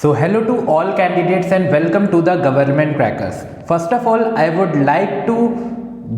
So hello to all candidates and welcome to the Government Crackers. First of all, I would like to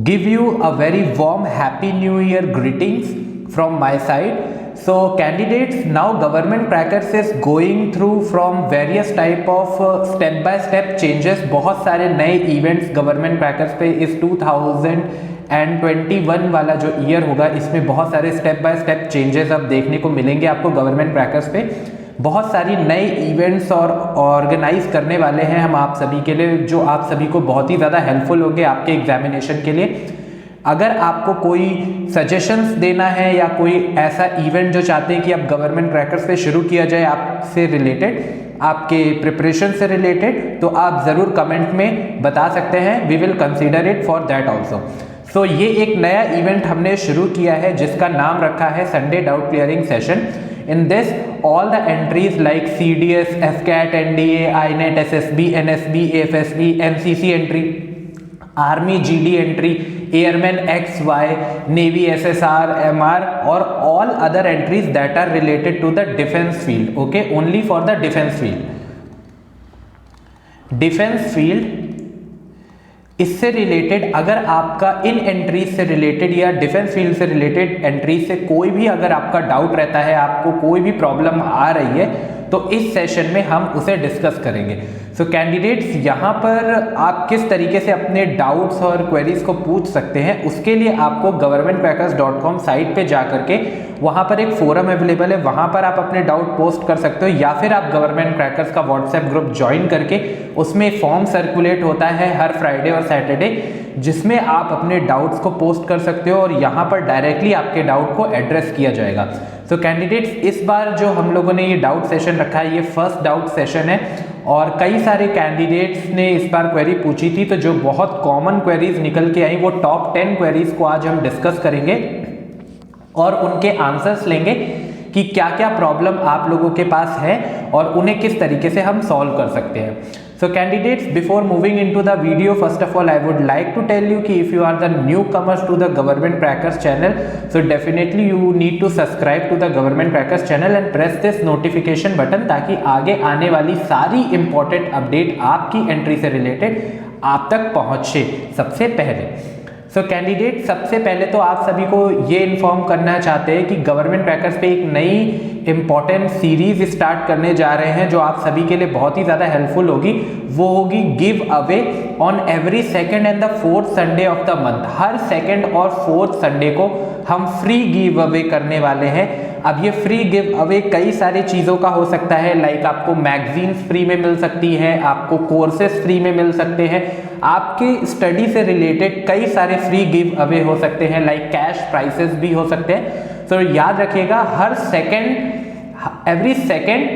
give you a very warm Happy New Year greetings from my side. So candidates, now Government Crackers is going through from various type of step by step changes. बहुत सारे नए events Government Crackers पे इस 2021 वाला जो year होगा इसमें बहुत सारे स्टेप बाय स्टेप चेंजेस अब देखने को मिलेंगे आपको गवर्नमेंट क्रैकर्स पे। बहुत सारी नए इवेंट्स और ऑर्गेनाइज करने वाले हैं हम आप सभी के लिए, जो आप सभी को बहुत ही ज़्यादा हेल्पफुल होंगे आपके एग्जामिनेशन के लिए। अगर आपको कोई सजेशंस देना है या कोई ऐसा इवेंट जो चाहते हैं कि अब गवर्नमेंट क्रैकर्स पे शुरू किया जाए आपसे रिलेटेड, आपके प्रिपरेशन से रिलेटेड, तो आप ज़रूर कमेंट में बता सकते हैं। We will consider it for that also. So ये एक नया इवेंट हमने शुरू किया है जिसका नाम रखा है Sunday doubt clearing session. In this, all the entries like CDS, FCAT, NDA, INET, SSB, NSB, AFSB, NCC entry, Army GD entry, Airman XY, Navy SSR, MR, or all other entries that are related to the defense field. Okay, only for the defense field. Defense field इससे related अगर आपका इन entries से related या defence field से related entries से कोई भी अगर आपका डाउट रहता है, आपको कोई भी प्रॉब्लम आ रही है, तो इस सेशन में हम उसे डिस्कस करेंगे। सो कैंडिडेट्स, यहाँ पर आप किस तरीके से अपने डाउट्स और क्वेरीज को पूछ सकते हैं, उसके लिए आपको governmentcrackers.com साइट पे जा करके वहाँ पर एक फोरम अवेलेबल है, वहाँ पर आप अपने डाउट पोस्ट कर सकते हो, या फिर आप गवर्नमेंट क्रैकर्स का व्हाट्सएप ग्रुप ज्वाइन करके उसमें फॉर्म सर्कुलेट होता है हर फ्राइडे और सैटरडे, जिसमें आप अपने डाउट्स को पोस्ट कर सकते हो और यहाँ पर डायरेक्टली आपके डाउट को एड्रेस किया जाएगा। सो कैंडिडेट्स, इस बार जो हम लोगों ने ये डाउट सेशन रखा है, ये फर्स्ट डाउट सेशन है और कई सारे कैंडिडेट्स ने इस बार क्वेरी पूछी थी, तो जो बहुत कॉमन क्वेरीज निकल के आई वो टॉप 10 क्वेरीज को आज हम डिस्कस करेंगे और उनके आंसर्स लेंगे कि क्या क्या प्रॉब्लम आप लोगों के पास है और उन्हें किस तरीके से हम सॉल्व कर सकते हैं। So candidates, before moving into the video, first of all I would like to tell you कि if you are the newcomers to the Government Crackers channel, so definitely you need to subscribe to the Government Crackers channel and press this notification button ताकि आगे आने वाली सारी important update आपकी entry से related आप तक पहुँचे सबसे पहले। सो कैंडिडेट, सबसे पहले तो आप सभी को ये इन्फॉर्म करना चाहते हैं कि गवर्नमेंट क्रैकर्स पे एक नई इम्पॉर्टेंट सीरीज स्टार्ट करने जा रहे हैं जो आप सभी के लिए बहुत ही ज़्यादा हेल्पफुल होगी। वो होगी give away on every second and the fourth Sunday of the month. Her second और फोर्थ संडे को हम फ्री गिव अवे करने वाले हैं। अब ये फ्री गिव अवे कई सारी चीज़ों का हो सकता है, लाइक आपको मैगजीन्स फ्री में मिल सकती है, आपको कोर्सेस फ्री में मिल सकते हैं, आपके स्टडी से रिलेटेड कई सारे फ्री गिव अवे हो सकते हैं, लाइक कैश प्राइसेस भी हो सकते हैं। तो याद रखिएगा, हर second, every second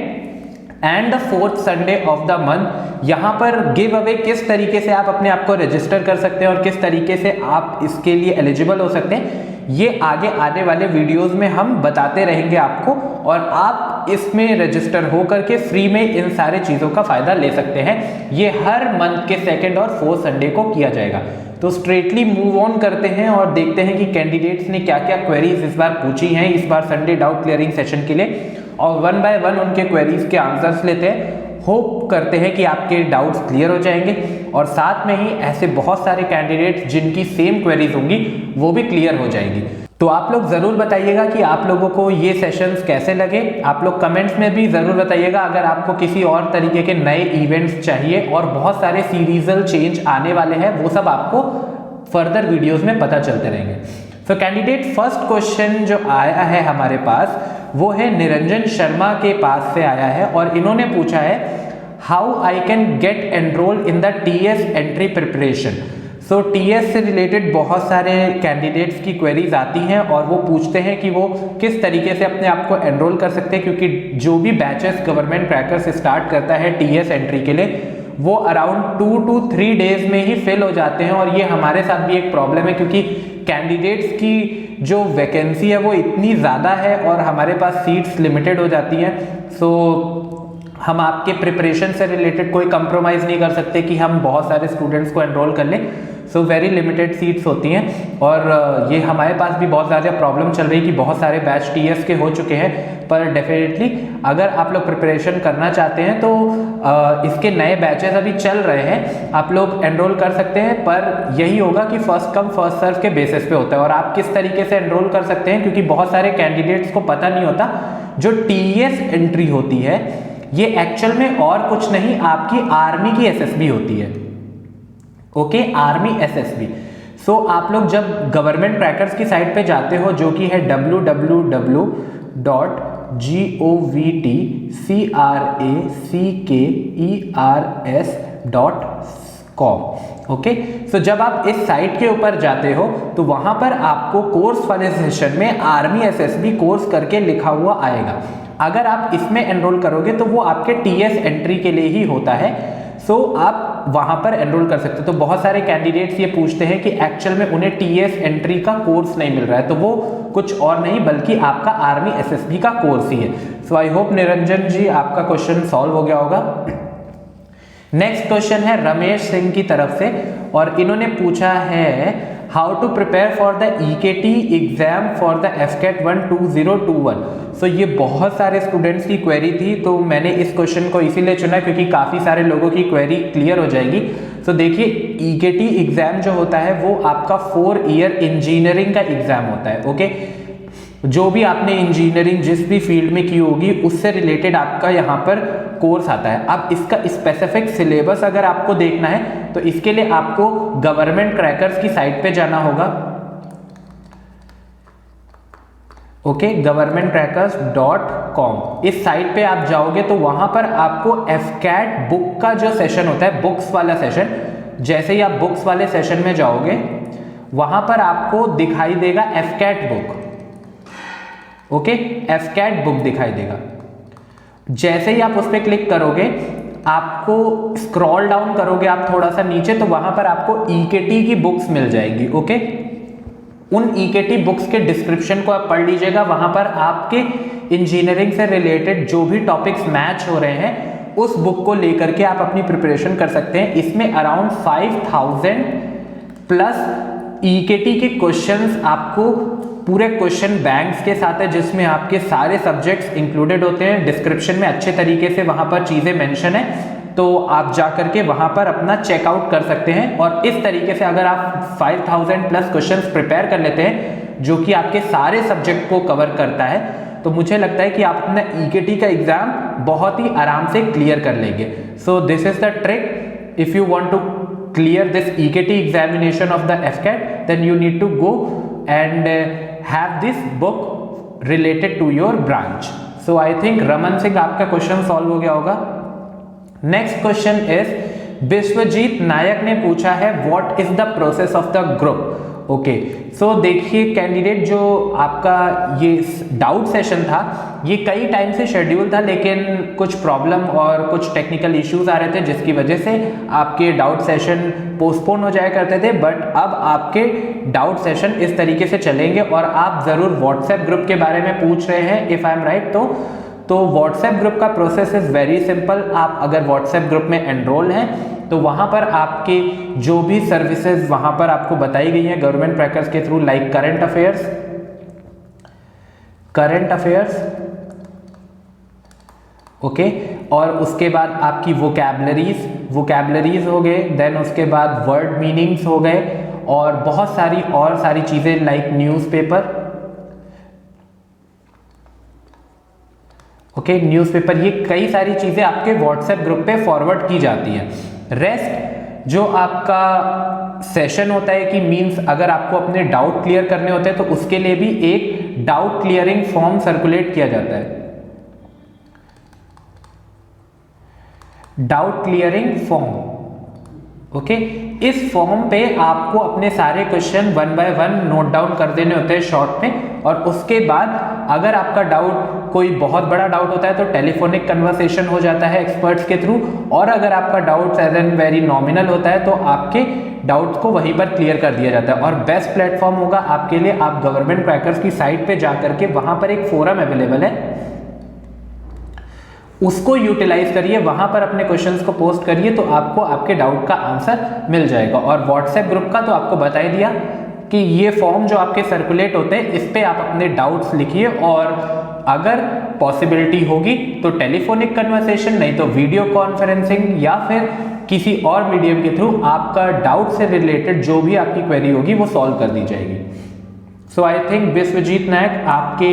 and the fourth Sunday of the month यहाँ पर गिव अवे किस तरीके से आप अपने आप को रजिस्टर कर सकते हैं और किस तरीके से आप इसके लिए एलिजिबल हो सकते हैं, ये आगे आने वाले वीडियोस में हम बताते रहेंगे आपको, और आप इसमें रजिस्टर हो करके फ्री में इन सारे चीज़ों का फायदा ले सकते हैं। ये हर मंथ के सेकेंड और फोर्थ संडे को किया जाएगा। तो स्ट्रेटली मूव ऑन करते हैं और देखते हैं कि कैंडिडेट्स ने क्या क्या क्वेरीज इस बार पूछी हैं इस बार संडे डाउट क्लियरिंग सेशन के लिए, और वन बाय वन उनके क्वेरीज के आंसर्स लेते हैं। होप करते हैं कि आपके डाउट्स क्लियर हो जाएंगे और साथ में ही ऐसे बहुत सारे कैंडिडेट्स जिनकी सेम क्वेरीज होंगी वो भी क्लियर हो जाएगी। तो आप लोग ज़रूर बताइएगा कि आप लोगों को ये सेशंस कैसे लगे। आप लोग कमेंट्स में भी ज़रूर बताइएगा अगर आपको किसी और तरीके के नए इवेंट्स चाहिए, और बहुत सारे सीरीजल चेंज आने वाले हैं, वो सब आपको फर्दर वीडियोज़ में पता चलते रहेंगे। तो कैंडिडेट, फर्स्ट क्वेश्चन जो आया है हमारे पास वो है निरंजन शर्मा के पास से आया है और इन्होंने पूछा है how I can get enrol in the TS entry preparation. So TS से रिलेटेड बहुत सारे कैंडिडेट्स की क्वेरीज आती हैं और वो पूछते हैं कि वो किस तरीके से अपने आप को एनरोल कर सकते हैं, क्योंकि जो भी बैचेस गवर्नमेंट क्रैकर्स स्टार्ट करता है टीएस एंट्री के लिए वो अराउंड 2 to 3 डेज में ही फिल हो जाते हैं, और ये हमारे साथ भी एक प्रॉब्लम है क्योंकि कैंडिडेट्स की जो वैकेंसी है वो इतनी ज़्यादा है और हमारे पास सीट्स लिमिटेड हो जाती हैं। सो हम आपके प्रिपरेशन से रिलेटेड कोई कंप्रोमाइज़ नहीं कर सकते कि हम बहुत सारे स्टूडेंट्स को एनरोल कर लें। सो वेरी लिमिटेड सीट्स होती हैं और ये हमारे पास भी बहुत ज़्यादा प्रॉब्लम चल रही है कि बहुत सारे बैच टीएस के हो चुके हैं, पर डेफिनेटली अगर आप लोग प्रिपरेशन करना चाहते हैं तो इसके नए बैचेस अभी चल रहे हैं, आप लोग एनरोल कर सकते हैं, पर यही होगा कि फर्स्ट कम फर्स्ट सर्व के बेसिस पे होता है। और आप किस तरीके से एनरोल कर सकते हैं, क्योंकि बहुत सारे कैंडिडेट्स को पता नहीं होता, जो टीएस एंट्री होती है ये एक्चुअल में और कुछ नहीं आपकी आर्मी की एसएसबी होती है। Okay, army SSB. सो आप लोग जब गवर्नमेंट क्रैकर्स की साइट पे जाते हो, जो कि है www.govcrackers.com। ओके, सो जब आप इस साइट के ऊपर जाते हो तो वहां पर आपको कोर्स वाले सेशन में आर्मी एसएसबी कोर्स करके लिखा हुआ आएगा। अगर आप इसमें एनरोल करोगे तो वो आपके टीएस एंट्री के लिए ही होता है, सो आप वहां पर एनरोल कर सकते हो। तो बहुत सारे कैंडिडेट्स ये पूछते हैं कि एक्चुअल में उन्हें टीएस एंट्री का कोर्स नहीं मिल रहा है, तो वो कुछ और नहीं बल्कि आपका आर्मी एसएसबी का कोर्स ही है। सो आई होप निरंजन जी आपका क्वेश्चन सॉल्व हो गया होगा। नेक्स्ट क्वेश्चन है रमेश सिंह की तरफ से, और इन्होंने पूछा है how to prepare for the EKT exam for the AFCAT 1 2021। So ये बहुत सारे स्टूडेंट्स की क्वेरी थी, तो मैंने इस क्वेश्चन को इसीलिए चुना क्योंकि काफ़ी सारे लोगों की क्वेरी क्लियर हो जाएगी। सो देखिए, ईकेटी एग्जाम जो होता है वो आपका 4 ईयर इंजीनियरिंग का एग्जाम होता है। ओके, जो भी आपने इंजीनियरिंग जिस भी फील्ड में की होगी उससे रिलेटेड आपका यहाँ पर कोर्स आता है। अब इसका स्पेसिफिक सिलेबस अगर आपको देखना है तो इसके लिए आपको गवर्नमेंट क्रैकर्स की साइट पे जाना होगा। Okay, governmentcrackers.com। इस साइट पे आप जाओगे तो वहां पर आपको एफकैट बुक का जो सेशन होता है, बुक्स वाला सेशन, जैसे ही आप बुक्स वाले सेशन में जाओगे वहां पर आपको दिखाई देगा AFCAT book. Okay, AFCAT book दिखाई देगा। जैसे ही आप उस पर क्लिक करोगे, आपको स्क्रॉल डाउन करोगे आप थोड़ा सा नीचे, तो वहां पर आपको ईकेटी की बुक्स मिल जाएगी। ओके, उन ईकेटी बुक्स के डिस्क्रिप्शन को आप पढ़ लीजिएगा। वहां पर आपके इंजीनियरिंग से रिलेटेड जो भी टॉपिक्स मैच हो रहे हैं उस बुक को लेकर के आप अपनी प्रिपरेशन कर सकते हैं। इसमें अराउंड 5000 प्लस ईकेटी के क्वेश्चंस आपको पूरे क्वेश्चन बैंक्स के साथ है, जिसमें आपके सारे सब्जेक्ट्स इंक्लूडेड होते हैं। डिस्क्रिप्शन में अच्छे तरीके से वहां पर चीजें मेंशन है, तो आप जा करके वहां पर अपना चेकआउट कर सकते हैं। और इस तरीके से अगर आप 5000 प्लस क्वेश्चंस प्रिपेयर कर लेते हैं जो कि आपके सारे सब्जेक्ट को कवर करता है, तो मुझे लगता है कि आप अपना ईकेटी का एग्जाम बहुत ही आराम से क्लियर कर लेंगे। So this is the trick. If you want to clear this EKT examination of the FCAT, then you need to go and have this book related to your branch. So I think Raman Singh आपका question solve हो गया होगा। Next question is Vishwajeet Nayak ने पूछा है what is the process of the group. Okay, so देखिए candidate, जो आपका ये डाउट सेशन था ये कई टाइम से शेड्यूल था, लेकिन कुछ प्रॉब्लम और कुछ टेक्निकल इश्यूज आ रहे थे जिसकी वजह से आपके डाउट सेशन पोस्टपोन हो जाया करते थे। बट अब आपके डाउट सेशन इस तरीके से चलेंगे, और आप ज़रूर व्हाट्सएप ग्रुप के बारे में पूछ रहे हैं इफ़ आई एम राइट। तो व्हाट्सएप ग्रुप का प्रोसेस इज़ वेरी सिंपल। आप अगर व्हाट्सएप ग्रुप में एनरोल हैं तो वहाँ पर आपके जो भी सर्विसेज वहाँ पर आपको बताई गई हैं गवर्नमेंट क्रैकर्स के through, like current affairs, okay, और उसके बाद आपकी वोकैबलरीज हो गए, देन उसके बाद वर्ड मीनिंग्स हो गए, और बहुत सारी चीज़ें लाइक न्यूज़पेपर। ओके, न्यूज़पेपर, ये कई सारी चीज़ें आपके व्हाट्सएप ग्रुप पे फॉरवर्ड की जाती हैं। रेस्ट जो आपका सेशन होता है कि मींस अगर आपको अपने डाउट क्लियर करने होते हैं तो उसके लिए भी एक डाउट क्लियरिंग फॉर्म सर्कुलेट किया जाता है। डाउट क्लियरिंग फॉर्म, ओके, इस फॉर्म पे आपको अपने सारे क्वेश्चन 1 बाय 1 नोट डाउन कर देने होते हैं शॉर्ट में, और उसके बाद अगर आपका डाउट कोई बहुत बड़ा डाउट होता है तो टेलीफोनिक कन्वर्सेशन हो जाता है एक्सपर्ट्स के थ्रू, और अगर आपका doubt as an very nominal होता है तो आपके डाउट्स को वहीं पर क्लियर कर दिया जाता है। और बेस्ट प्लेटफॉर्म होगा आपके लिए, आप गवर्नमेंट क्रैकर्स की साइट पे जा करके वहां पर एक फोरम अवेलेबल है, उसको यूटिलाइज करिए, वहां पर अपने क्वेश्चंस को पोस्ट करिए, तो आपको आपके डाउट का आंसर मिल जाएगा। और व्हाट्सएप ग्रुप का तो आपको बता ही दिया कि ये फॉर्म जो आपके सर्कुलेट होते हैं इस पे आप अपने डाउट्स लिखिए, और अगर पॉसिबिलिटी होगी तो टेलीफोनिक कन्वर्सेशन, नहीं तो वीडियो कॉन्फ्रेंसिंग या फिर किसी और मीडियम के थ्रू आपका डाउट से रिलेटेड जो भी आपकी क्वेरी होगी वो सॉल्व कर दी जाएगी। सो आई थिंक विश्वजीत नायक आपके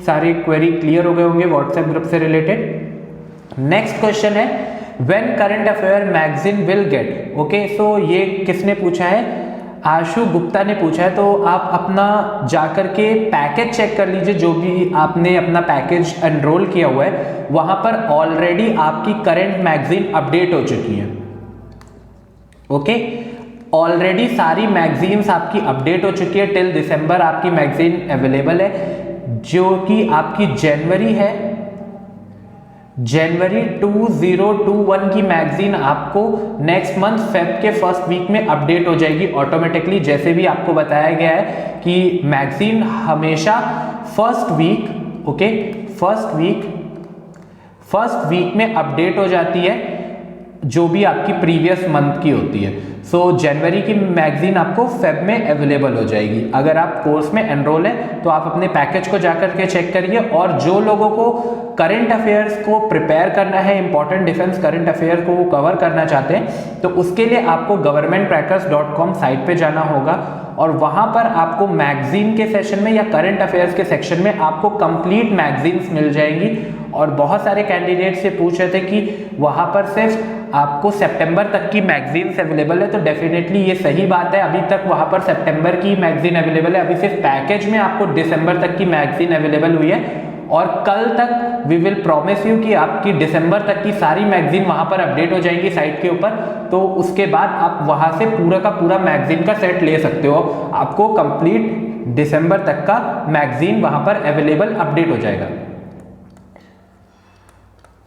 सारे क्वेरी क्लियर हो गए होंगे व्हाट्सएप ग्रुप से रिलेटेड। नेक्स्ट क्वेश्चन है when current affair magazine will get. Okay, so ये किसने पूछा है? आशु गुप्ता ने पूछा है। तो आप अपना जाकर के पैकेज चेक कर लीजिए, जो भी आपने अपना पैकेज एनरोल किया हुआ है वहां पर ऑलरेडी आपकी करंट मैगजीन अपडेट हो चुकी है। ओके, ऑलरेडी सारी मैगजीन्स आपकी अपडेट हो चुकी है। टिल दिसंबर आपकी मैगजीन अवेलेबल है, जो कि आपकी जनवरी है, जनवरी 2021 की मैगजीन आपको नेक्स्ट मंथ फेब के फर्स्ट वीक में अपडेट हो जाएगी ऑटोमेटिकली। जैसे भी आपको बताया गया है कि मैगजीन हमेशा first week, okay, first week में अपडेट हो जाती है, जो भी आपकी प्रीवियस मंथ की होती है। सो जनवरी की मैगजीन आपको फेब में अवेलेबल हो जाएगी। अगर आप कोर्स में एनरोल है तो आप अपने पैकेज को जाकर के चेक करिए। और जो लोगों को करंट अफेयर्स को प्रिपेयर करना है, इंपॉर्टेंट डिफेंस करंट अफेयर को कवर करना चाहते हैं, तो उसके लिए आपको governmenttrackers.com साइट पे जाना होगा और वहां पर आपको मैगजीन के सेशन में या करंट अफेयर्स के सेक्शन में आपको कंप्लीट मैगजीन्स मिल जाएंगी। और बहुत सारे कैंडिडेट से पूछ रहे थे कि वहां पर सिर्फ आपको सितंबर तक की मैगजीन्स अवेलेबल है, तो डेफिनेटली ये सही बात है। अभी तक वहां पर सितंबर की मैगजीन अवेलेबल है, अभी सिर्फ पैकेज में आपको दिसंबर तक की मैगजीन अवेलेबल हुई है। और कल तक वी विल प्रॉमिस यू कि आपकी दिसंबर तक की सारी मैगजीन वहां पर अपडेट हो जाएंगी साइट के ऊपर। तो उसके बाद आप वहां से पूरा का पूरा मैगजीन का सेट ले सकते हो। आपको कंप्लीट दिसंबर तक का मैगजीन वहां पर अवेलेबल अपडेट हो जाएगा।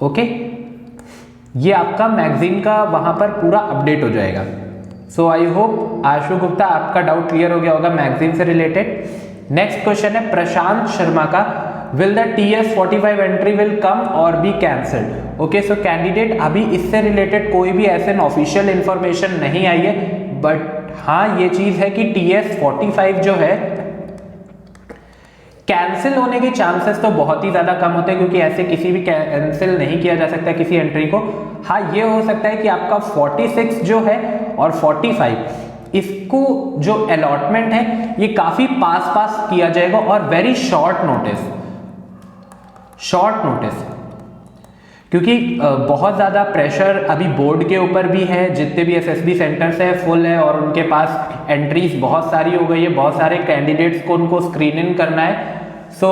ओके, ये आपका मैगजीन का वहां पर पूरा अपडेट हो जाएगा। सो आई होप आशु गुप्ता आपका डाउट क्लियर हो गया होगा मैगजीन से रिलेटेड। नेक्स्ट क्वेश्चन है प्रशांत शर्मा का, will the TS45 entry will come or be cancelled. Okay, so candidate अभी इससे रिलेटेड कोई भी ऐसे ऑफिशियल इंफॉर्मेशन नहीं आई है, बट हाँ ये चीज है कि TS45 जो है कैंसिल होने के चांसेस तो बहुत ही ज्यादा कम होते हैं, क्योंकि ऐसे किसी भी कैंसिल नहीं किया जा सकता किसी एंट्री को। हाँ ये हो सकता है कि आपका 46 जो है और 45 इसको जो अलॉटमेंट है ये काफी पास किया जाएगा और वेरी शॉर्ट नोटिस, क्योंकि बहुत ज़्यादा प्रेशर अभी बोर्ड के ऊपर भी है। जितने भी SSB सेंटर्स है फुल है और उनके पास एंट्रीज बहुत सारी हो गई है, बहुत सारे कैंडिडेट्स को उनको स्क्रीन इन करना है। सो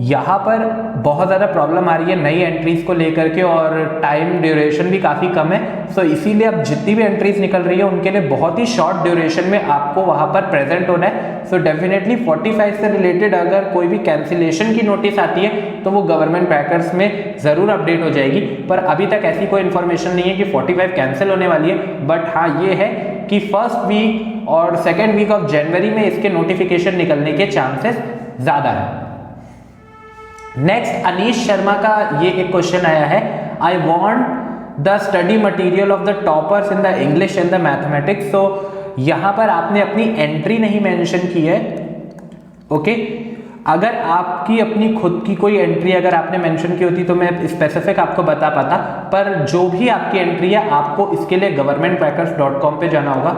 यहाँ पर बहुत ज़्यादा प्रॉब्लम आ रही है नई एंट्रीज को लेकर के और टाइम ड्यूरेशन भी काफ़ी कम है। सो इसीलिए अब जितनी भी एंट्रीज निकल रही है उनके लिए बहुत ही शॉर्ट ड्यूरेशन में आपको वहाँ पर प्रेजेंट होना है। सो डेफिनेटली 45 से रिलेटेड अगर कोई भी कैंसिलेशन की नोटिस आती है तो वो गवर्नमेंट ट्रैकर्स में ज़रूर अपडेट हो जाएगी। पर अभी तक ऐसी कोई इन्फॉर्मेशन नहीं है कि 45 कैंसिल होने वाली है। बट हाँ ये है कि फर्स्ट वीक और सेकेंड वीक ऑफ जनवरी में इसके नोटिफिकेशन निकलने के चांसेस ज़्यादा है। नेक्स्ट अनीश शर्मा का ये एक क्वेश्चन आया है, I want the study material of the toppers in the English and the mathematics. तो यहाँ पर आपने अपनी एंट्री नहीं मेंशन की है। ओके, अगर आपकी अपनी खुद की कोई एंट्री अगर आपने मेंशन की होती तो मैं स्पेसिफिक आपको बता पाता, पर जो भी आपकी एंट्री है आपको इसके लिए governmenttrackers.com पे जाना होगा।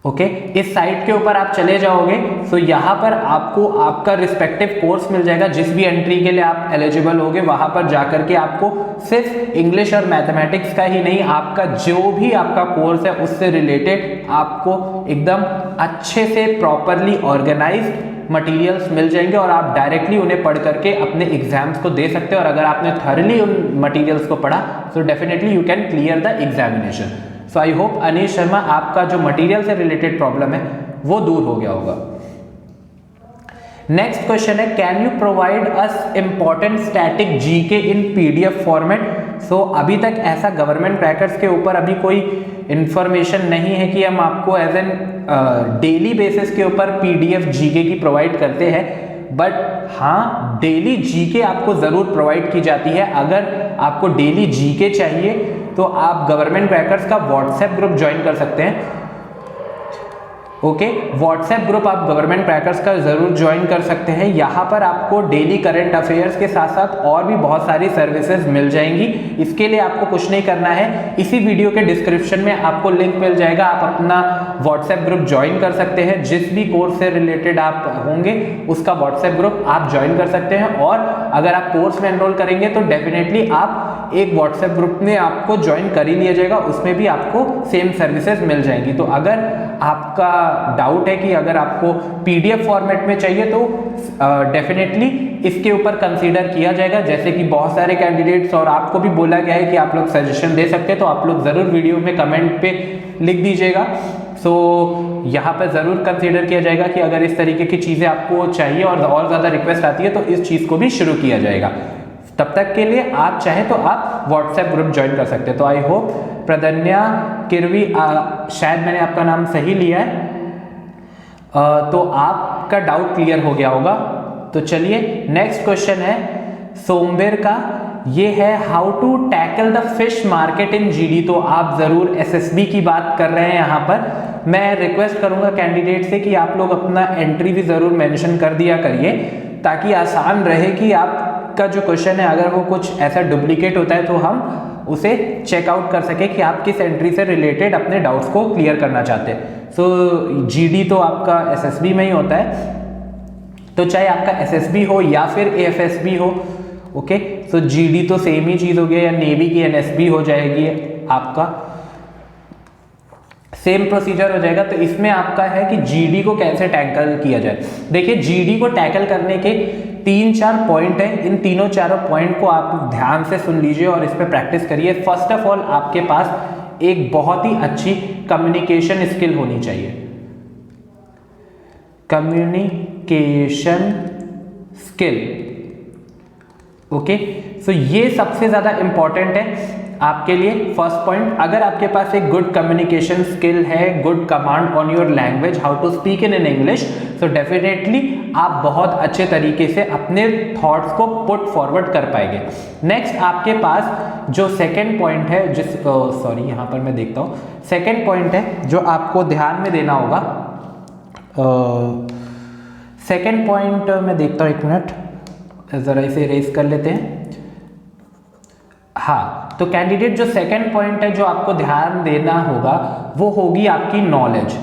ओके, इस साइट के ऊपर आप चले जाओगे तो यहाँ पर आपको आपका रिस्पेक्टिव कोर्स मिल जाएगा। जिस भी एंट्री के लिए आप एलिजिबल होगे वहां पर जाकर के आपको सिर्फ इंग्लिश और मैथमेटिक्स का ही नहीं, आपका जो भी आपका कोर्स है उससे रिलेटेड आपको एकदम अच्छे से प्रॉपरली ऑर्गेनाइज मटेरियल्स मिल जाएंगे और आप डायरेक्टली उन्हें पढ़ करके अपने एग्जाम्स को दे सकते हो। और अगर आपने थॉरली उन मटेरियल्स को पढ़ा तो definitely you can clear the examination. So I hope Anish Sharma आपका जो मटेरियल से रिलेटेड प्रॉब्लम है वो दूर हो गया होगा। नेक्स्ट क्वेश्चन है, can you provide us important static GK in PDF format. So अभी तक ऐसा गवर्नमेंट ट्रैकर्स के ऊपर अभी कोई इंफॉर्मेशन नहीं है कि हम आपको एज एन डेली बेसिस के ऊपर PDF जीके की प्रोवाइड करते हैं। बट हाँ डेली जीके आपको जरूर प्रोवाइड की जाती है। अगर आपको डेली जीके चाहिए तो आप गवर्नमेंट ट्रैकर्स का व्हाट्सएप ग्रुप ज्वाइन कर सकते हैं। ओके, व्हाट्सएप ग्रुप आप गवर्नमेंट क्रैकर्स का जरूर ज्वाइन कर सकते हैं। यहाँ पर आपको डेली करंट अफेयर्स के साथ साथ और भी बहुत सारी सर्विसेज मिल जाएंगी। इसके लिए आपको कुछ नहीं करना है, इसी वीडियो के डिस्क्रिप्शन में आपको लिंक मिल जाएगा, आप अपना व्हाट्सएप ग्रुप ज्वाइन कर सकते हैं। जिस भी कोर्स से रिलेटेड आप होंगे उसका व्हाट्सएप ग्रुप आप ज्वाइन कर सकते हैं, और अगर आप कोर्स में एनरोल करेंगे तो डेफिनेटली आप एक व्हाट्सएप ग्रुप में आपको ज्वाइन कर ही लिया जाएगा, उसमें भी आपको सेम सर्विसेज मिल जाएंगी। तो अगर आपका डाउट है कि अगर आपको पीडीएफ फॉर्मेट में चाहिए तो डेफिनेटली इसके ऊपर कंसीडर किया जाएगा, जैसे कि बहुत सारे कैंडिडेट्स और आपको भी बोला गया है कि आप लोग सजेशन दे सकते हैं, तो आप लोग ज़रूर वीडियो में कमेंट पे लिख दीजिएगा। सो यहाँ पर ज़रूर कंसीडर किया जाएगा कि अगर इस तरीके की चीज़ें आपको चाहिए और ज़्यादा रिक्वेस्ट आती है तो इस चीज़ को भी शुरू किया जाएगा। तब तक के लिए आप चाहें तो आप व्हाट्सएप ग्रुप ज्वाइन कर सकते हैं। तो आई होप प्रदन्या किरवी, शायद मैंने आपका नाम सही लिया है, तो आपका डाउट क्लियर हो गया होगा। तो चलिए नेक्स्ट क्वेश्चन है सोमबेर का, ये है how to tackle the fish market in GD. तो आप जरूर एसएसबी की बात कर रहे हैं यहाँ पर। मैं रिक्वेस्ट करूंगा कैंडिडेट से कि आप लोग अपना एंट्री भी जरूर मेंशन कर दिया करिए, ताकि आसान रहे कि आपका जो क्वेश्चन है अगर वो कुछ ऐसा डुप्लीकेट होता है तो हम उसे चेकआउट कर सके कि आप किस एंट्री से रिलेटेड अपने डाउट्स को क्लियर करना चाहते हैं। सो जीडी तो आपका एसएसबी में ही होता है, तो चाहे आपका एसएसबी हो या फिर एएफएसबी हो, ओके, सो जीडी तो सेम ही चीज हो गया, या नेवी की एनएसबी हो जाएगी, आपका सेम प्रोसीजर हो जाएगा। तो इसमें आपका है कि जीडी को कैसे टैकल किया जाए। देखिए जीडी को टैकल करने के 3-4 पॉइंट है, इन तीनों चारों पॉइंट को आप ध्यान से सुन लीजिए और इस पर प्रैक्टिस करिए। फर्स्ट ऑफ ऑल आपके पास एक बहुत ही अच्छी कम्युनिकेशन स्किल होनी चाहिए। कम्युनिकेशन स्किल, ओके, सो ये सबसे ज्यादा इंपॉर्टेंट है आपके लिए। फर्स्ट पॉइंट, अगर आपके पास एक गुड कम्युनिकेशन स्किल है, good command on your language, how to speak in English, so definitely आप बहुत अच्छे तरीके से अपने थॉट्स को पुट फॉरवर्ड कर पाएंगे। नेक्स्ट आपके पास जो सेकंड पॉइंट है, सॉरी यहाँ पर मैं देखता हूँ, सेकंड पॉइंट है जो आपको ध्यान में देना होगा। सेकंड पॉइंट मैं देखता हूँ, एक मिनट जरा इसे इरेज कर लेते हैं। हाँ, तो कैंडिडेट जो सेकंड पॉइंट है जो आपको ध्यान देना होगा वो होगी आपकी नॉलेज।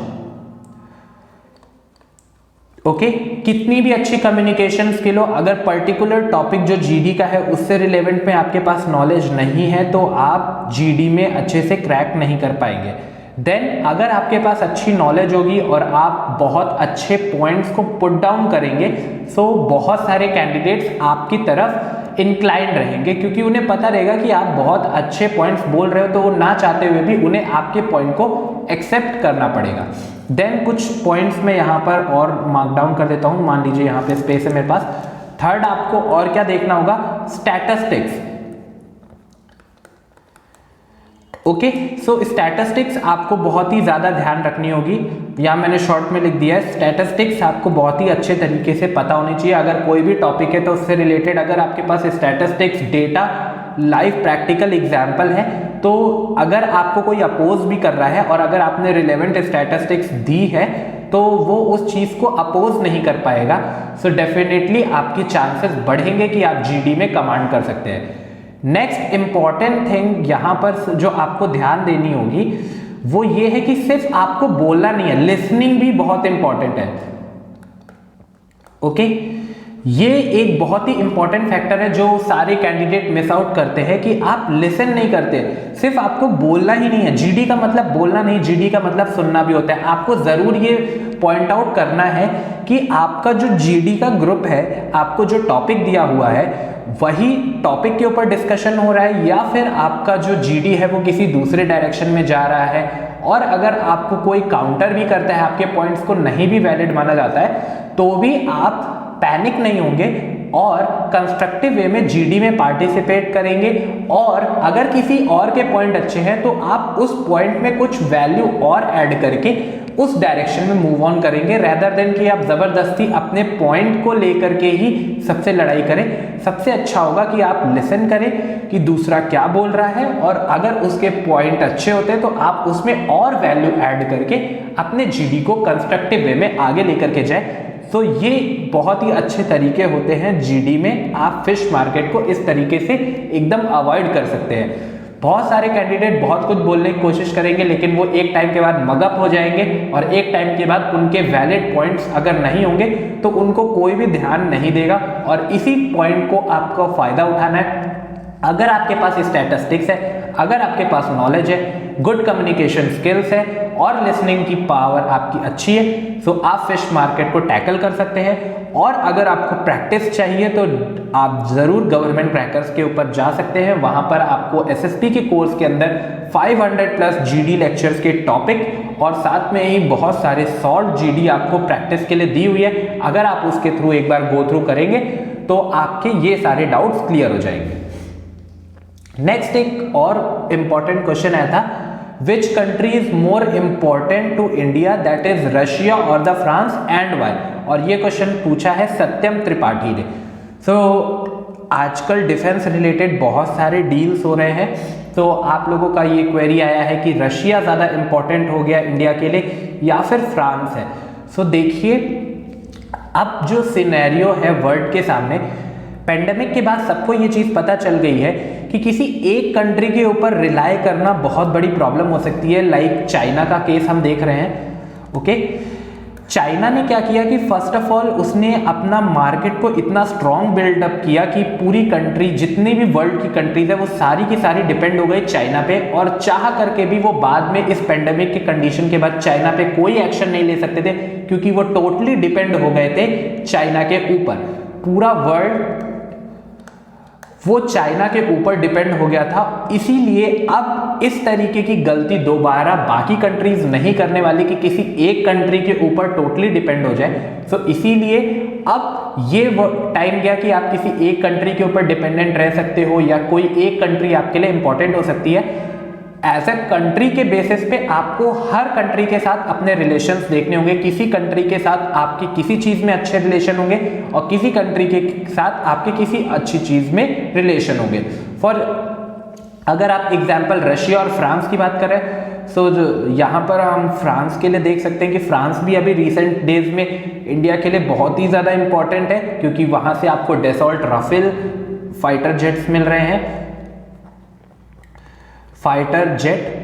ओके, कितनी भी अच्छी कम्युनिकेशन स्किल हो, अगर पर्टिकुलर टॉपिक जो जीडी का है उससे रिलेवेंट में आपके पास नॉलेज नहीं है तो आप जीडी में अच्छे से क्रैक नहीं कर पाएंगे। देन अगर आपके पास अच्छी नॉलेज होगी और आप बहुत अच्छे पॉइंट्स को पुट डाउन करेंगे, सो बहुत सारे कैंडिडेट्स आपकी तरफ इंक्लाइंड रहेंगे, क्योंकि उन्हें पता रहेगा कि आप बहुत अच्छे पॉइंट्स बोल रहे हो, तो वो ना चाहते हुए भी उन्हें आपके पॉइंट को एक्सेप्ट करना पड़ेगा। देन कुछ पॉइंट्स में यहाँ पर और मार्क डाउन कर देता हूँ, मान लीजिए यहाँ पे स्पेस है मेरे पास। थर्ड आपको और क्या देखना होगा, स्टैटिस्टिक्स। ओके, सो स्टैटिस्टिक्स आपको बहुत ही ज़्यादा ध्यान रखनी होगी, या मैंने शॉर्ट में लिख दिया है, स्टैटिस्टिक्स आपको बहुत ही अच्छे तरीके से पता होनी चाहिए। अगर कोई भी टॉपिक है तो उससे रिलेटेड अगर आपके पास statistics, data, live practical example है, तो अगर आपको कोई अपोज भी कर रहा है और अगर आपने रिलेवेंट स्टैटिस्टिक्स दी है तो वो उस चीज़ को अपोज नहीं कर पाएगा। सो डेफिनेटली आपकी चांसेस बढ़ेंगे कि आप जीडी में कमांड कर सकते हैं। नेक्स्ट इंपॉर्टेंट थिंग यहाँ पर जो आपको ध्यान देनी होगी वो ये है कि सिर्फ आपको बोलना नहीं है, लिसनिंग भी बहुत इंपॉर्टेंट है। ओके, ये एक बहुत ही इंपॉर्टेंट फैक्टर है जो सारे कैंडिडेट मिस आउट करते हैं कि आप लिसन नहीं करते, सिर्फ आपको बोलना ही नहीं है। जीडी का मतलब बोलना नहीं, जीडी का मतलब सुनना भी होता है। आपको जरूर ये पॉइंट आउट करना है कि आपका जो जीडी का ग्रुप है, आपको जो टॉपिक दिया हुआ है वही टॉपिक के ऊपर डिस्कशन हो रहा है, या फिर आपका जो जीडी है वो किसी दूसरे डायरेक्शन में जा रहा है। और अगर आपको कोई काउंटर भी करता है, आपके पॉइंट्स को नहीं भी वैलिड माना जाता है, तो भी आप पैनिक नहीं होंगे और कंस्ट्रक्टिव वे में जीडी में पार्टिसिपेट करेंगे। और अगर किसी और के पॉइंट अच्छे हैं तो आप उस पॉइंट में कुछ वैल्यू और ऐड करके उस डायरेक्शन में मूव ऑन करेंगे, रेदर देन कि आप जबरदस्ती अपने पॉइंट को लेकर के ही सबसे लड़ाई करें। सबसे अच्छा होगा कि आप लिसन करें कि दूसरा क्या बोल रहा है, और अगर उसके पॉइंट अच्छे होते हैं तो आप उसमें और वैल्यू ऐड करके अपने जीडी को कंस्ट्रक्टिव वे में आगे लेकर के जाए। तो ये बहुत ही अच्छे तरीके होते हैं जीडी में, आप फिश मार्केट को इस तरीके से एकदम अवॉइड कर सकते हैं। बहुत सारे कैंडिडेट बहुत कुछ बोलने की कोशिश करेंगे, लेकिन वो एक टाइम के बाद मगअप हो जाएंगे, और एक टाइम के बाद उनके वैलिड पॉइंट्स अगर नहीं होंगे तो उनको कोई भी ध्यान नहीं देगा, और इसी पॉइंट को आपको फायदा उठाना है। अगर आपके पास स्टैटिस्टिक्स है, अगर आपके पास नॉलेज है, गुड कम्युनिकेशन स्किल्स है और लिसनिंग की पावर आपकी अच्छी है, तो आप फिश मार्केट को टैकल कर सकते हैं। और अगर आपको प्रैक्टिस चाहिए तो आप ज़रूर गवर्नमेंट क्रैकर्स के ऊपर जा सकते हैं। वहाँ पर आपको एसएसपी के कोर्स के अंदर 500 प्लस जीडी लेक्चर्स के टॉपिक और साथ में ही बहुत सारे शॉर्ट जीडी आपको प्रैक्टिस के लिए दी हुई है। अगर आप उसके थ्रू एक बार गो थ्रू करेंगे तो आपके ये सारे डाउट्स क्लियर हो जाएंगे। नेक्स्ट एक और इम्पॉर्टेंट क्वेश्चन आया था, which country is more important to India, that is Russia और द फ्रांस एंड वाई। और ये क्वेश्चन पूछा है सत्यम त्रिपाठी ने। आजकल डिफेंस रिलेटेड बहुत सारे डील्स हो रहे हैं, तो आप लोगों का ये क्वेरी आया है कि रशिया ज़्यादा इम्पॉर्टेंट हो गया इंडिया के लिए या फिर फ्रांस है। देखिए, अब जो सिनेरियो है वर्ल्ड के सामने, पेंडेमिक के बाद सबको ये चीज़ पता चल गई है कि किसी एक कंट्री के ऊपर रिलाई करना बहुत बड़ी प्रॉब्लम हो सकती है। लाइक चाइना का केस हम देख रहे हैं। ओके, चाइना ने क्या किया कि फर्स्ट ऑफ ऑल उसने अपना मार्केट को इतना स्ट्रॉन्ग बिल्डअप किया कि पूरी कंट्री, जितनी भी वर्ल्ड की कंट्रीज है वो सारी की सारी डिपेंड हो गई चाइना पे, और चाह करके भी वो बाद में इस पेंडेमिक के कंडीशन के बाद चाइना पे कोई एक्शन नहीं ले सकते थे, क्योंकि वो टोटली डिपेंड हो गए थे चाइना के ऊपर। पूरा वर्ल्ड वो चाइना के ऊपर डिपेंड हो गया था। इसीलिए अब इस तरीके की गलती दोबारा बाकी कंट्रीज नहीं करने वाली कि किसी एक कंट्री के ऊपर टोटली डिपेंड हो जाए। इसीलिए अब ये टाइम गया कि आप किसी एक कंट्री के ऊपर डिपेंडेंट रह सकते हो या कोई एक कंट्री आपके लिए इंपॉर्टेंट हो सकती है। एज ए कंट्री के बेसिस पे आपको हर कंट्री के साथ अपने रिलेशंस देखने होंगे। किसी कंट्री के साथ आपके किसी चीज़ में अच्छे रिलेशन होंगे और किसी कंट्री के साथ आपके किसी अच्छी चीज़ में रिलेशन होंगे। फॉर अगर आप एग्जांपल रशिया और फ्रांस की बात करें, यहाँ पर हम फ्रांस के लिए देख सकते हैं कि फ्रांस भी अभी रिसेंट डेज में इंडिया के लिए बहुत ही ज़्यादा इंपॉर्टेंट है, क्योंकि वहाँ से आपको डेसॉल्ट राफेल फाइटर जेट्स मिल रहे हैं, फाइटर जेट,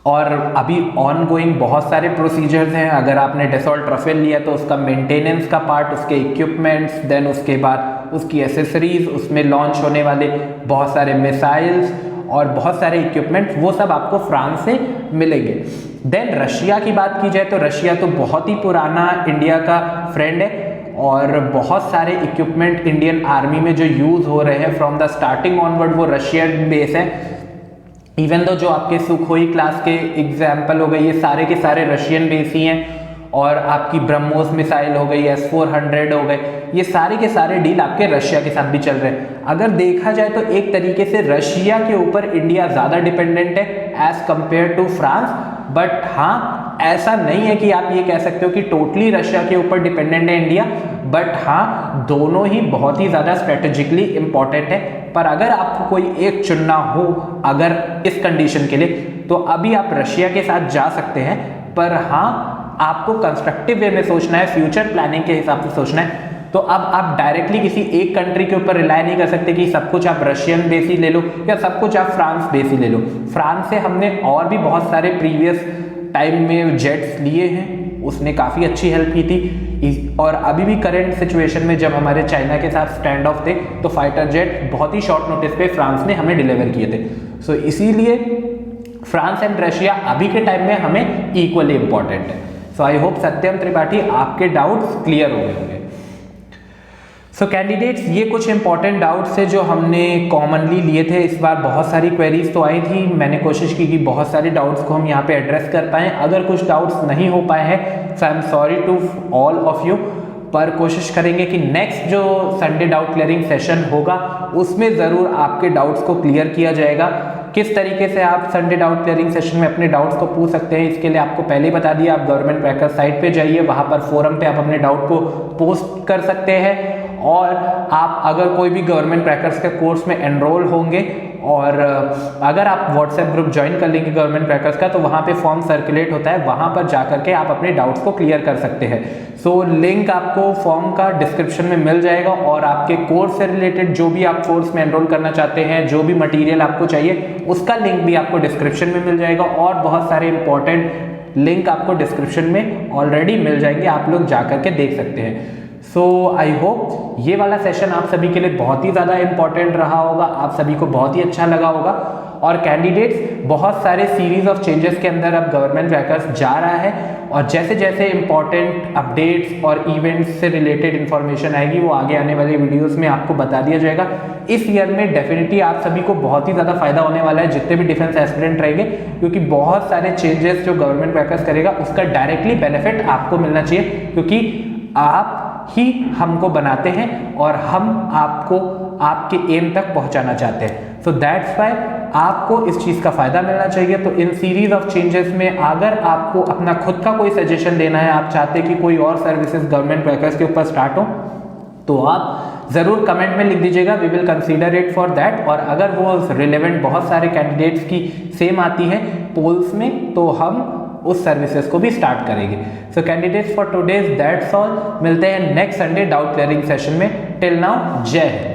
और अभी ऑन गोइंग बहुत सारे प्रोसीजर्स हैं। अगर आपने डेसॉल्ट राफेल लिया तो उसका मेंटेनेंस का पार्ट, उसके इक्विपमेंट्स, देन उसके बाद उसकी एसेसरीज, उसमें लॉन्च होने वाले बहुत सारे मिसाइल्स और बहुत सारे इक्विपमेंट, वो सब आपको फ्रांस से मिलेंगे। देन रशिया की बात की जाए तो रशिया तो बहुत ही पुराना इंडिया का फ्रेंड है, और बहुत सारे इक्विपमेंट इंडियन आर्मी में जो यूज़ हो रहे हैं फ्रॉम द स्टार्टिंग ऑनवर्ड वो रशियन बेस है। इवन दो जो आपके सुखोई क्लास के एग्जाम्पल हो गए, ये सारे के सारे रशियन बेस ही हैं, और आपकी ब्रह्मोस मिसाइल हो गई, S-400 हो गए, ये सारे के सारे डील आपके रशिया के साथ भी चल रहे हैं। अगर देखा जाए तो एक तरीके से रशिया के ऊपर इंडिया ज़्यादा डिपेंडेंट है as compare to France, but हाँ, ऐसा नहीं है कि आप ये कह सकते हो कि टोटली रशिया के ऊपर डिपेंडेंट है इंडिया, बट हाँ, दोनों ही बहुत ही ज़्यादा स्ट्रेटेजिकली इंपॉर्टेंट है। पर अगर आपको कोई एक चुनना हो अगर इस कंडीशन के लिए, तो अभी आप रशिया के साथ जा सकते हैं, पर हाँ, आपको कंस्ट्रक्टिव वे में सोचना है, फ्यूचर प्लानिंग के हिसाब से सोचना है। तो अब आप डायरेक्टली किसी एक कंट्री के ऊपर रिलाई नहीं कर सकते कि सब कुछ आप रशियन बेस ही ले लो या सब कुछ आप फ्रांस बेस ही ले लो। फ्रांस से हमने और भी बहुत सारे प्रीवियस टाइम में जेट्स लिए हैं, उसने काफ़ी अच्छी हेल्प की थी, और अभी भी करेंट सिचुएशन में जब हमारे चाइना के साथ स्टैंड ऑफ थे तो फाइटर जेट बहुत ही शॉर्ट नोटिस पे फ्रांस ने हमें डिलीवर किए थे। इसीलिए फ्रांस एंड रशिया अभी के टाइम में हमें इक्वली इंपॉर्टेंट है। आई होप सत्यम त्रिपाठी आपके डाउट्स क्लियर हो गए होंगे। कैंडिडेट्स, ये कुछ इंपॉर्टेंट डाउट्स थे जो हमने कॉमनली लिए थे। इस बार बहुत सारी क्वेरीज तो आई थी, मैंने कोशिश की कि बहुत सारे डाउट्स को हम यहाँ पे एड्रेस कर पाएँ। अगर कुछ डाउट्स नहीं हो पाए हैं तो I am sorry to all of you, पर कोशिश करेंगे कि नेक्स्ट जो संडे डाउट क्लियरिंग सेशन होगा उसमें ज़रूर आपके डाउट्स को क्लियर किया जाएगा। किस तरीके से आप संडे डाउट क्लियरिंग सेशन में अपने डाउट्स को पूछ सकते हैं, इसके लिए आपको पहले ही बता दिया। आप गवर्नमेंट क्रैकर्स साइट पे जाइए, वहाँ पर फोरम पे आप अपने डाउट को पोस्ट कर सकते हैं। और आप अगर कोई भी गवर्नमेंट क्रैकर्स के कोर्स में एनरोल होंगे और अगर आप व्हाट्सएप ग्रुप ज्वाइन कर लेंगे गवर्नमेंट क्रैकर्स का, तो वहाँ पे फॉर्म सर्कुलेट होता है, वहाँ पर जा करके आप अपने डाउट्स को क्लियर कर सकते हैं। सो लिंक आपको फॉर्म का डिस्क्रिप्शन में मिल जाएगा, और आपके कोर्स से रिलेटेड जो भी आप कोर्स में एनरोल करना चाहते हैं, जो भी मटीरियल आपको चाहिए, उसका लिंक भी आपको डिस्क्रिप्शन में मिल जाएगा। और बहुत सारे इंपॉर्टेंट लिंक आपको डिस्क्रिप्शन में ऑलरेडी मिल जाएंगे, आप लोग जा करके देख सकते हैं। सो आई होप ये वाला सेशन आप सभी के लिए बहुत ही ज़्यादा इंपॉर्टेंट रहा होगा, आप सभी को बहुत ही अच्छा लगा होगा। और कैंडिडेट्स बहुत सारे सीरीज ऑफ चेंजेस के अंदर अब गवर्नमेंट क्रैकर्स जा रहा है, और जैसे जैसे इंपॉर्टेंट अपडेट्स और इवेंट्स से रिलेटेड इंफॉर्मेशन आएगी, वो आगे आने वाले वीडियोस में आपको बता दिया जाएगा। इस ईयर में डेफिनेटली आप सभी को बहुत ही ज़्यादा फायदा होने वाला है, जितने भी डिफेंस एस्पिरेंट रहेंगे, क्योंकि बहुत सारे चेंजेस जो गवर्नमेंट क्रैकर्स करेगा उसका डायरेक्टली बेनिफिट आपको मिलना चाहिए, क्योंकि आप ही हमको बनाते हैं और हम आपको आपके एम तक पहुंचाना चाहते हैं। सो दैट्स व्हाई आपको इस चीज़ का फायदा मिलना चाहिए। तो इन सीरीज ऑफ चेंजेस में अगर आपको अपना खुद का कोई सजेशन देना है, आप चाहते हैं कि कोई और सर्विसेज गवर्नमेंट क्रैकर्स के ऊपर स्टार्ट हो, तो आप ज़रूर कमेंट में लिख दीजिएगा, we will consider it for that. और अगर वो रिलेवेंट बहुत सारे कैंडिडेट्स की सेम आती है पोल्स में, तो हम उस सर्विसेज को भी स्टार्ट करेंगे। So candidates for today's that's all. मिलते हैं next Sunday doubt clearing session में। Till now, Jai Hind.